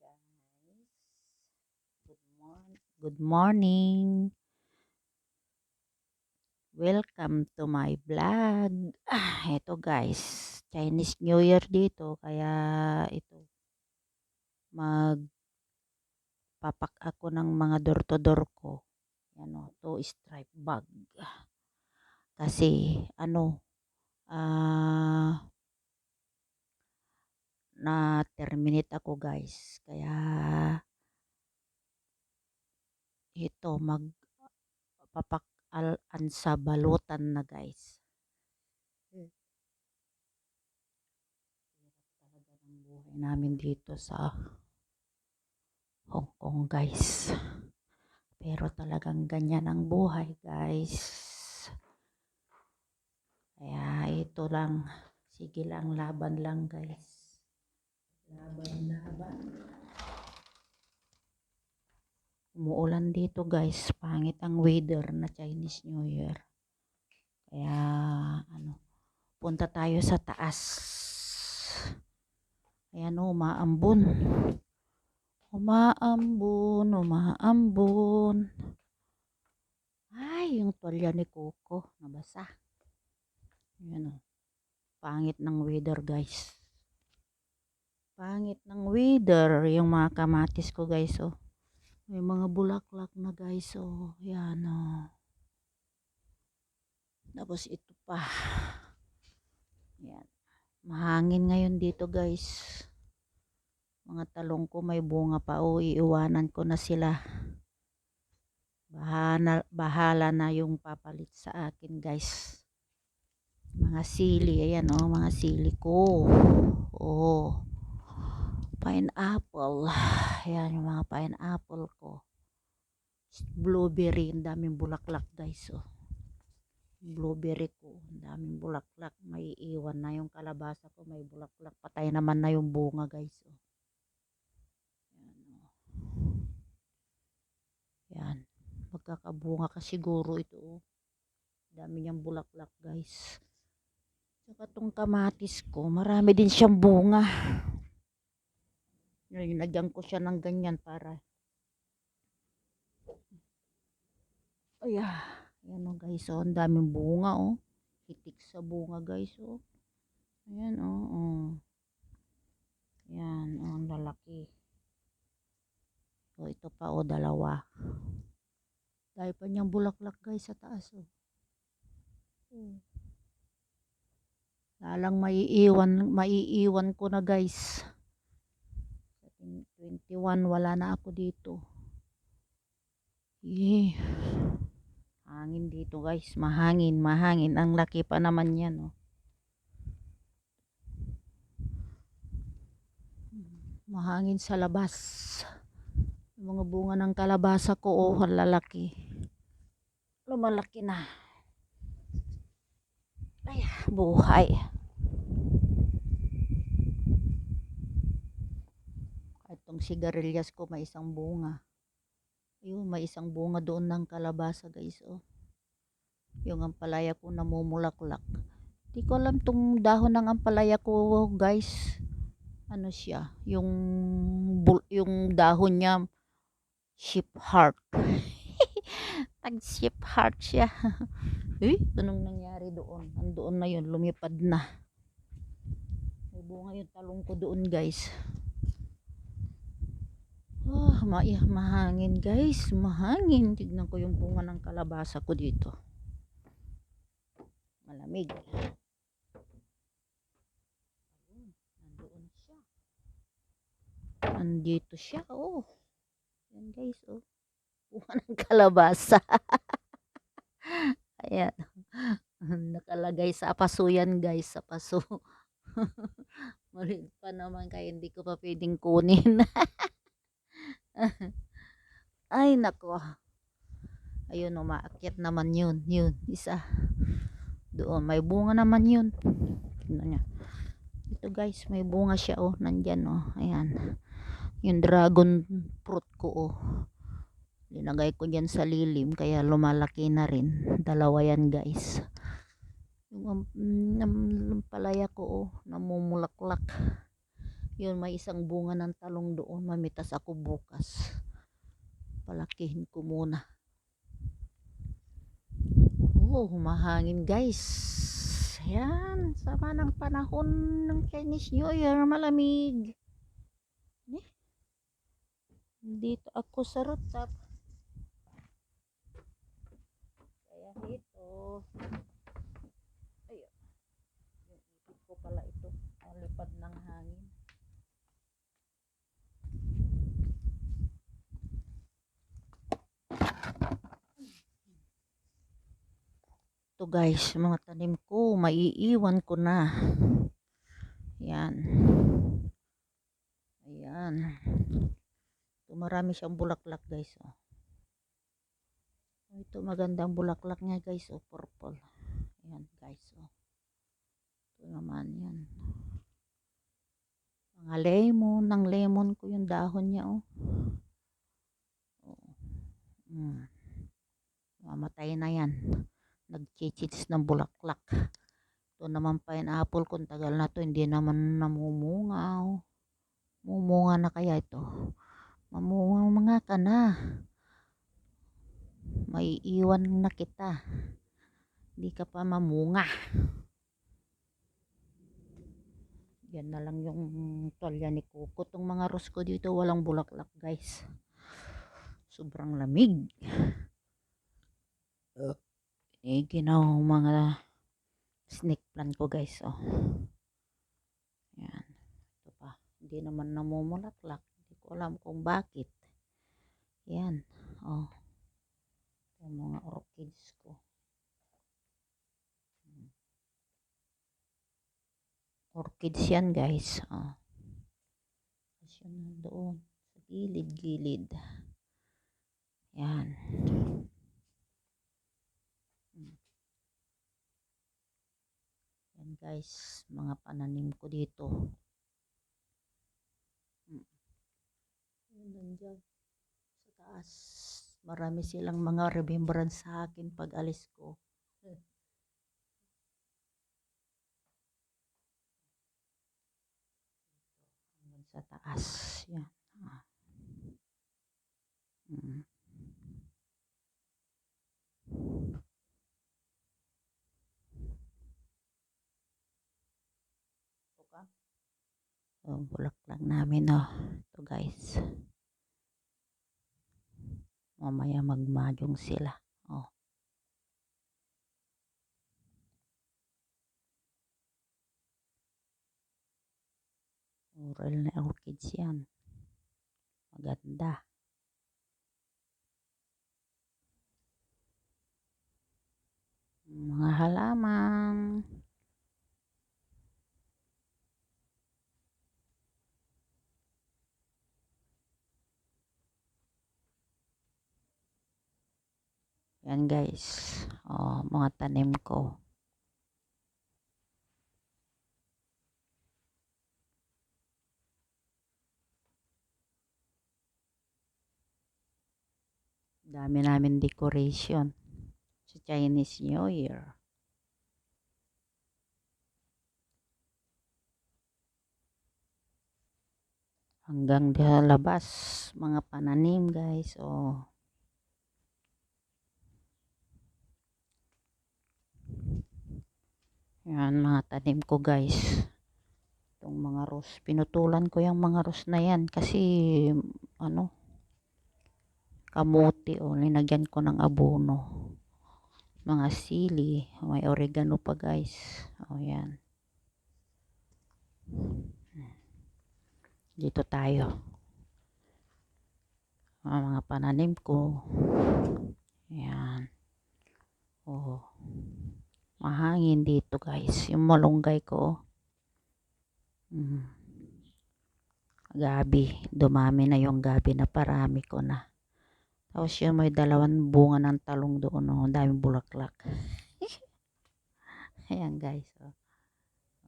guys. Good morning. Welcome to my vlog. Ito guys, Chinese New Year dito kaya ito magpapak ako ng mga door-to-door ko. Yan o, 2 stripe bag. Kasi na terminate ako guys. Kaya ito magpapak sa balutan na guys. Talaga ng buhay namin dito sa Hong Kong guys. Pero talagang ganyan ang buhay guys. Kaya ito lang. Sige lang, laban lang guys. Laban. Umuulan dito guys. Pangit ang weather na Chinese New Year. Kaya punta tayo sa taas. Ayan o, umaambon. Umaambon. Ay, yung tuwalya ni Coco nabasa. Ayan o. Pangit ng weather guys. Pangit ng weather. Yung mga kamatis ko guys oh. May mga bulaklak na guys oh. Yan oh. Tapos ito pa. Yan. Mahangin ngayon dito guys. Mga talong ko may bunga pa oh. Iiwanan ko na sila. Bahala na yung papalit sa akin guys. Mga sili. Ayan oh. Mga sili ko. Oh. Pineapple. Ayan yung mga pineapple ko. Blueberry. Ang daming bulaklak guys oh. Blueberry ko. Ang daming bulaklak. May iwan na yung kalabasa ko. May bulaklak. Patay naman na yung bunga guys oh. Ayan oh. Yan. Magkakabunga ka siguro ito oh. Dami niyang bulaklak guys. Saka tong kamatis ko. Marami din siyang bunga. Nagyan ko siya ng ganyan para ayan oh guys oh, ang daming bunga oh. Hitik sa bunga guys oh. Ayan oh. Ayan oh, ang lalaki. So ito pa oh, dalawa. Dahil pa niyang bulaklak guys sa taas oh. Lalang maiiwan ko na guys. 21 wala na ako dito. Hangin dito guys, mahangin. Ang laki pa naman yan oh. Mahangin sa labas. Yung mga bunga ng kalabasa ko oh, lalaki. Lumalaki na. Ay, buhay. Itong sigarilyas ko may isang bunga. Ayun, may isang bunga doon ng kalabasa guys oh. Yung ampalaya ko namumulaklak. Di ko alam tong dahon ng ampalaya ko guys. Ano siya? Yung dahon niya sheep heart. Tag sheep heart siya. Anong nangyari doon? Andoon na yun, lumipad na. May bunga yung talong ko doon guys. Mahangin guys, mahangin. Tignan ko yung bunga ng kalabasa ko dito. Malamig. Nandoon siya. Andito siya oh. Yan guys oh. Bunga ng kalabasa. Ayan. Nakalagay sa paso yan guys, sa paso. Maliit pa naman kaya hindi ko pa pwedeng kunin. Ay nako. Ayun umaakyat naman yun. Isa. Doon may bunga naman yun. Tingnan niya. Ito guys, may bunga siya oh, nandyan oh. Ayan. Yung dragon fruit ko oh. Linagay ko dyan sa lilim kaya lumalaki na rin. Dalawa yan guys. Yung palaya ko oh, namumulaklak. Yun, may isang bunga ng talong doon. Mamitas ako bukas. Palakihin ko muna. Oh, humahangin guys. Yan, sama ng panahon ng Chinese New Year, malamig. Dito ako sa rooftop. Kaya ito. Ay, yung ipit ko pala ito. Nalipad ng hangin. Ito guys, mga tanim ko, maiiwan ko na. Yan. Ayan. Ito, marami siyang bulaklak guys. Oh. Ito magandang bulaklak niya guys. Oh, purple. Ayan guys. Oh. Ito naman yan. Mga lemon. Ng lemon ko yung dahon niya. Oh. Oh. Mamatay na yan. Nagchichits ng bulaklak. Ito naman pineapple kung tagal na to, hindi naman namumunga. Oh. Mumunga na kaya ito? Mamunga mga ka na. May iwan na kita. Hindi ka pa mamunga. Yan na lang yung tolya ni Coco. Itong mga rose ko dito walang bulaklak guys. Sobrang lamig. Ginaw mga snake plant ko guys. Oh. Yan. Ito pa. Hindi naman namumulaklak. Hindi ko alam kung bakit. Yan. Oh. Yung mga orchids ko. Orchids yan guys. Oh. Kasi yun doon. Sa gilid-gilid. Yan. Yan guys. Mga pananim ko dito. Yun nandiyan. Sa taas. Marami silang mga remembrance sa akin pag alis ko. Sa taas. Yan. Ito ka. So, bulaklak namin. Oh. Ito guys. Mamaya magmadyong sila. Oh. Oral na orchids yan. Maganda. Mga halaman. Yan guys. Oh, mga tanim ko. Dami namin decoration sa Chinese New Year. Hanggang sa labas, mga pananim guys. Oh. Yan mga tanim ko guys. Itong mga rose. Pinutulan ko yung mga rose na yan kasi ano, kamuti. Oh, linagyan ko ng abono. Mga sili. May oregano pa guys. Oh, yan. Dito tayo. Mga pananim ko. Yan. Oh. Mahangin dito guys. Yung malunggay ko. Gabi. Dumami na yung gabi na parami ko na. Tapos yun may dalawang bunga ng talong doon. Oh. Daming bulaklak. Ayan guys. Oh.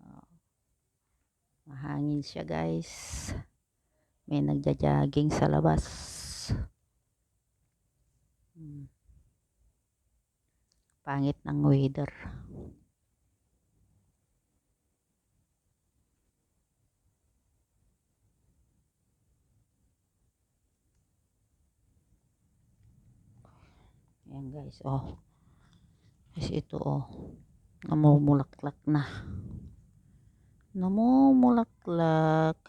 Oh. Mahangin siya guys. May nagja-jogging sa labas. Pangit ng weather. Ayan guys, oh. Kasi ito, oh. Namumulaklak na. Namumulaklak.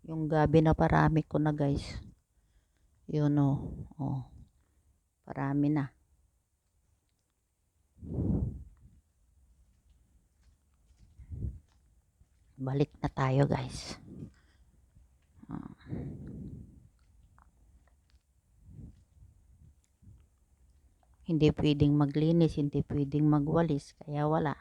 Yung gabi na parami ko na guys. Yun, oh. Oh. Parami na. Balik na tayo guys. Hindi pwedeng maglinis, hindi pwedeng magwalis, kaya wala.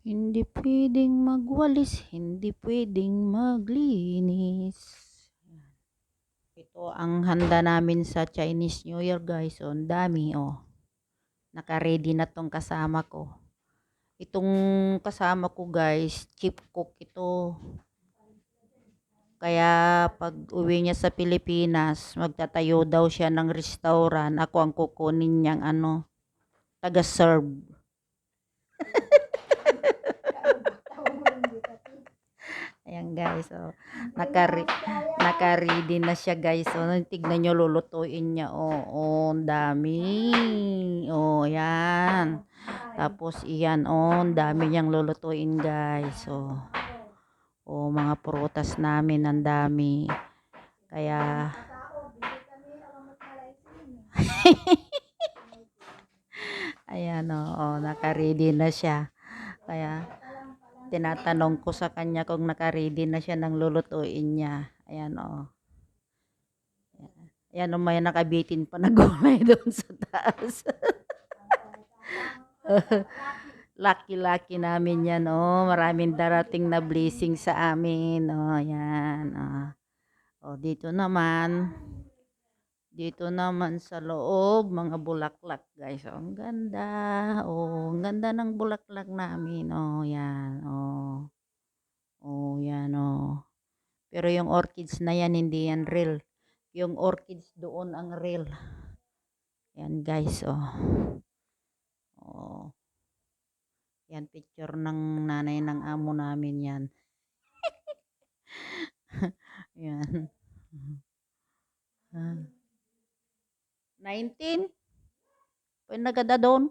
Hindi pwedeng magwalis, hindi pwedeng maglinis. Ito ang handa namin sa Chinese New Year guys. Oh, ang dami, oh. Naka-ready na tong kasama ko. Itong kasama ko guys, chief cook ito. Kaya pag uwi niya sa Pilipinas, magtatayo daw siya ng restaurant. Ako ang kukunin niyang taga-serve. Ayan guys, oh. Naka-ready na siya guys. Oh, tignan nyo, lulutuin niya. Oh, oh, ang dami. Oh, ayan. Tapos iyan, oh, ang dami niyang lulutuin guys. Oh. Oh, mga prutas namin, ang dami. Kaya ayan, oh, naka-ready na siya. Kaya tinatanong ko sa kanya kung naka-ready na siya ng lulutuin niya. Ayan, oh. Ayan, oh, may nakabitin pa na gulay doon sa taas. Lucky namin yan, oh. Maraming darating na blessing sa amin. Oh, ayan, oh. Oh, dito naman sa loob, mga bulaklak, guys. Oh, ang ganda. Oh, ang ganda ng bulaklak namin. Oh, yan. Oh. Oh, yan, oh. Pero yung orchids na yan, hindi yan real. Yung orchids doon ang real. Yan, guys, oh. Oh. Yan, picture ng nanay ng amo namin yan. Yan. 19? Pwede nagada doon.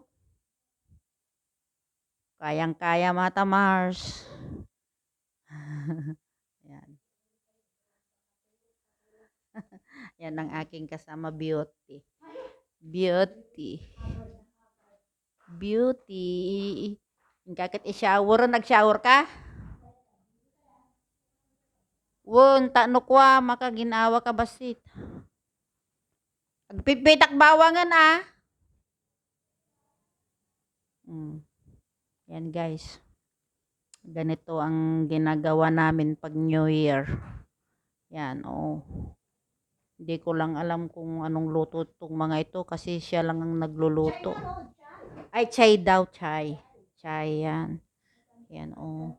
Kayang-kaya, Mata Mars. Yan. Yan ang aking kasama, Beauty. Beauty. Beauty. Kakit i-shower, nag-shower ka? Won, tanok kwa, makaginawa ka basit. Agpipitak bawangan Yan guys. Ganito ang ginagawa namin pag New Year. Yan, oh. Hindi ko lang alam kung anong luto itong mga ito kasi siya lang ang nagluluto. Ay, chai daw, chai. Chai yan. Yan, oh.